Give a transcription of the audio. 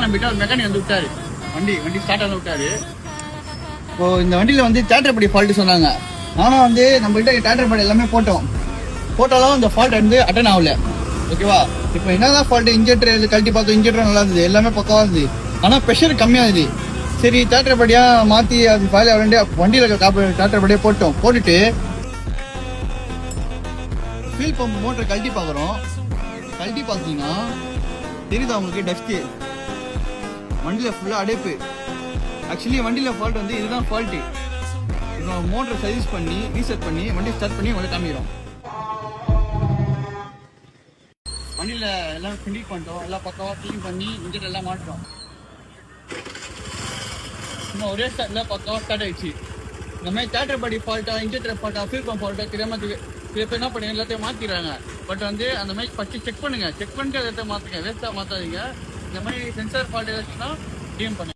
நம்பிட்டு ஒரு மெக்கானிக் வந்து விட்டாரு. வண்டி ஸ்டார்ட் ஆக விட்டாரு. இப்போ இந்த வண்டியில வந்து தேட்டர் படி ஃபால்ட் சொன்னாங்க. ஆனா வந்து நம்ம கிட்ட தேட்டர் படி எல்லாமே போட்டாலும் இந்த ஃபால்ட் வந்து அட்டன் ஆகல. ஓகேவா? இப்போ என்னதான் ஃபால்ட், இன்ஜெக்டர் கழட்டி பார்த்தோம், இன்ஜெக்டர் நல்லா இருந்தது, எல்லாமே பக்கவா இருந்தது. ஆனா ப்ரெஷர் கம்மியா இருந்தது. சரி தேட்டர் படியா மாத்தி அது ஃபைல் வண்டியில தேட்டர் படியா போட்டுட்டு ஃபீல் பம்ப் மோட்டரை கழட்டி பார்க்குறோம். கழட்டி பார்த்தீங்கன்னா தெரியுதா உங்களுக்கு டஸ்ட்டு, வண்டியில் ஃபுல்லாக அடைப்பு. ஆக்சுவலி வண்டியில் ஃபால்ட் வந்து இதுதான் ஃபால்ட்டு. இப்போ மோட்டரை சர்வீஸ் பண்ணி ரீசெட் பண்ணி வண்டி ஸ்டார்ட் பண்ணி உங்களுக்கு காமிக்கிறோம். வண்டியில் எல்லாம் ஃபினிஷ் பண்ணிட்டோம், எல்லாம் பக்கவாக க்ளீன் பண்ணி இன்ஜெக்டர் எல்லாம் மாட்டோம். இன்னும் ஒரே ஸ்டார்ட்டில் பக்கவாக ஸ்டார்ட் ஆயிடுச்சு. இந்த மாதிரி தேட்டர் படி ஃபால்ட்டா, இன்ஜெக்டர் ஃபால்ட்டா, ஃபீல் பம்ப் ஃபால்ட்டா தெரியாமல் சில பேர் என்ன பண்ணி எல்லாத்தையும் மாற்றிடுறாங்க. பட் வந்து அந்த மாதிரி ஃபஸ்ட்டு செக் பண்ணிட்டு அதை மாற்றுங்க, வேஸ்ட்டாக மாற்றாதீங்க. இந்த மாதிரி சென்சார் ஃபால்ட் ஏதாச்சுன்னா க்ளீன் பண்ணுங்க.